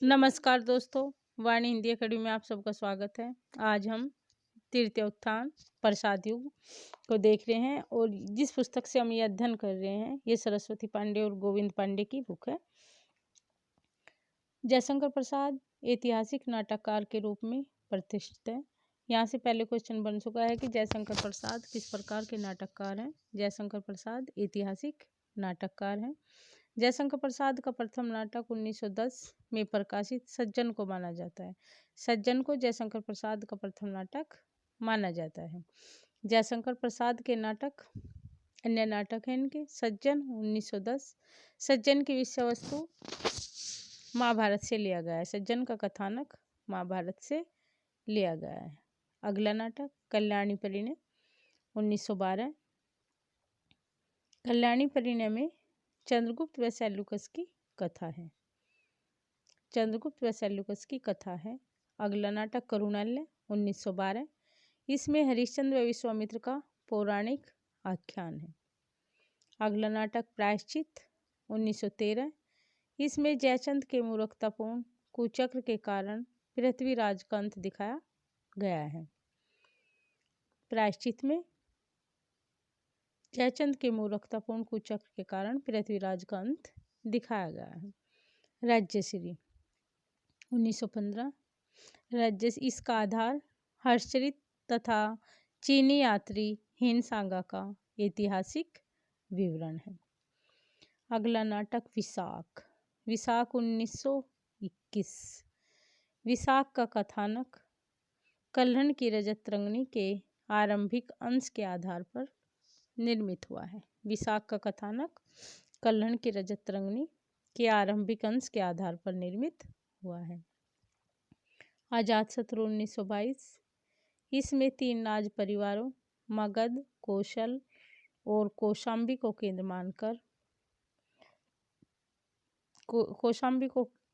नमस्कार दोस्तों, वाणी हिंदी अकेडमी में आप सबका स्वागत है। आज हम तृतीय उत्थान प्रसाद युग को देख रहे हैं और जिस पुस्तक से हम ये अध्ययन कर रहे हैं ये सरस्वती पांडे और गोविंद पांडे की बुक है। जयशंकर प्रसाद ऐतिहासिक नाटककार के रूप में प्रतिष्ठित है। यहाँ से पहले क्वेश्चन बन चुका है कि जयशंकर प्रसाद किस प्रकार के नाटककार हैं। जयशंकर प्रसाद ऐतिहासिक नाटककार हैं। जयशंकर प्रसाद का प्रथम नाटक 1910 में प्रकाशित सज्जन को माना जाता है। सज्जन को जयशंकर प्रसाद का प्रथम नाटक माना जाता है। जयशंकर प्रसाद के नाटक अन्य नाटक हैं इनके। सज्जन 1910। सज्जन की विषय वस्तु महाभारत से लिया गया है। सज्जन का कथानक महाभारत से लिया गया है। अगला नाटक कल्याणी परिणय 1912। कल्याणी परिणय में चंद्रगुप्त व सेल्यूकस की कथा है। चंद्रगुप्त व सेल्यूकस की कथा है। अगला नाटक करुणालय 1912। इसमें हरिश्चंद्र व विश्वामित्र का पौराणिक आख्यान है। अगला नाटक प्रायश्चित 1913। इसमें जयचंद के मूर्खतापूर्ण कुचक्र के कारण पृथ्वीराज का अंत दिखाया गया है। प्रायश्चित में जयचंद के मूर्खतापूर्ण कुचक्र के कारण पृथ्वीराज का अंत दिखाया गया है। राज्यश्री 1915। राज्य इसका आधार हर्षचरित तथा चीनी यात्री हिनसांगा का ऐतिहासिक विवरण है। अगला नाटक विशाख 1921। विशाख का कथानक कल्हण की रजत रंगनी के आरंभिक अंश के आधार पर निर्मित हुआ है। विशाख का कथानक कल्हण की रजत रंगनी के आरंभिक अंश के आधार पर निर्मित हुआ है। अजातशत्रु 1922। इसमें 3 राज परिवारों मगध, कौशल और कौशाम्बी को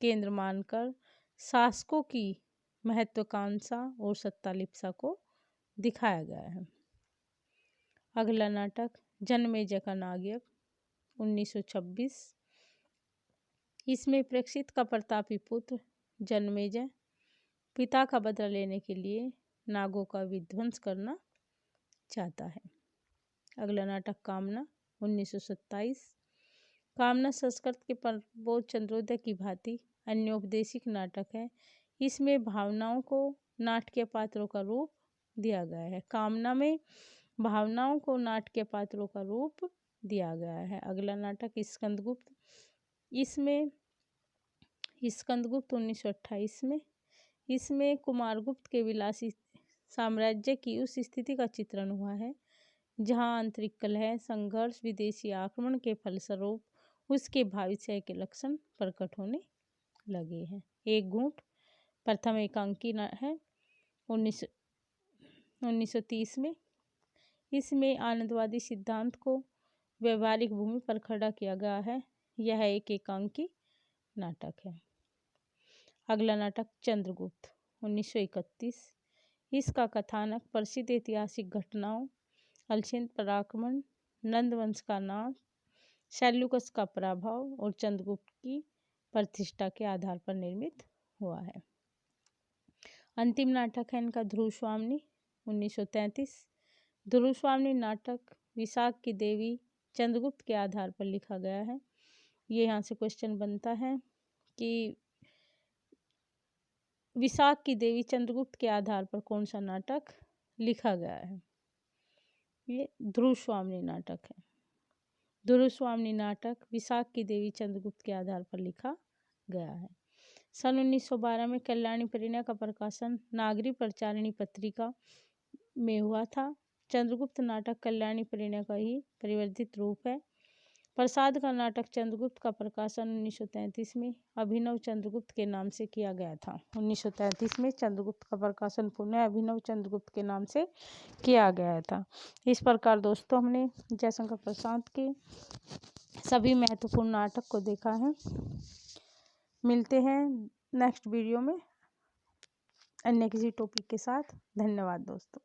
केंद्र मानकर शासकों की महत्वाकांक्षा और सत्तालिप्सा को दिखाया गया है। अगला नाटक जनमेजय का नायक 1926। इसमें परीक्षित का प्रतापी पुत्र जनमेजय पिता का बदला लेने के लिए नागों का विध्वंस करना चाहता है। अगला नाटक कामना 1927। कामना संस्कृत के प्रबोध चंद्रोदय की भांति अन्योपदेशिक नाटक है। इसमें भावनाओं को नाटकीय पात्रों का रूप दिया गया है। कामना में भावनाओं को नाटकीय पात्रों का रूप दिया गया है। अगला नाटक स्कंदगुप्त। इसमें स्कंदगुप्त 1928 में इसमें कुमारगुप्त के विलासी साम्राज्य की उस स्थिति का चित्रण हुआ है जहां आंतरिक कलह, संघर्ष, विदेशी आक्रमण के फलस्वरूप उसके भविष्य के लक्षण प्रकट होने लगे हैं। एक घूंट प्रथम एकांकी है 1930 में। इसमें आनंदवादी सिद्धांत को व्यवहारिक भूमि पर खड़ा किया गया है। यह एक एकांकी नाटक है। अगला नाटक चंद्रगुप्त 1931। इसका कथानक प्रसिद्ध ऐतिहासिक घटनाओं अलछिंद पराक्रमण, नंदवंश का नाश, सेल्यूकस का प्रभाव और चंद्रगुप्त की प्रतिष्ठा के आधार पर निर्मित हुआ है। अंतिम नाटक है इनका ध्रुवस्वामिनी 1933। ध्रुवस्वामिनी नाटक विशाख की देवी चंद्रगुप्त के आधार पर लिखा गया है। ये यहाँ से क्वेश्चन बनता है कि विशाख की देवी चंद्रगुप्त के आधार पर कौन सा नाटक लिखा गया है। ये ध्रुवस्वामिनी नाटक है। ध्रुवस्वामिनी नाटक विशाख की देवी चंद्रगुप्त के आधार पर लिखा गया है। सन 1912 में कल्याणी परिणय का प्रकाशन नागरी प्रचारिणी पत्रिका में हुआ था। चंद्रगुप्त नाटक कल्याणी परिणय का ही परिवर्धित रूप है। प्रसाद का नाटक चंद्रगुप्त का प्रकाशन 1933 में अभिनव चंद्रगुप्त के नाम से किया गया था। 1933 में चंद्रगुप्त का प्रकाशन पुनः अभिनव चंद्रगुप्त के नाम से किया गया था। इस प्रकार दोस्तों हमने जयशंकर प्रसाद के सभी महत्वपूर्ण नाटक को देखा है। मिलते हैं नेक्स्ट वीडियो में अन्य किसी टॉपिक के साथ। धन्यवाद दोस्तों।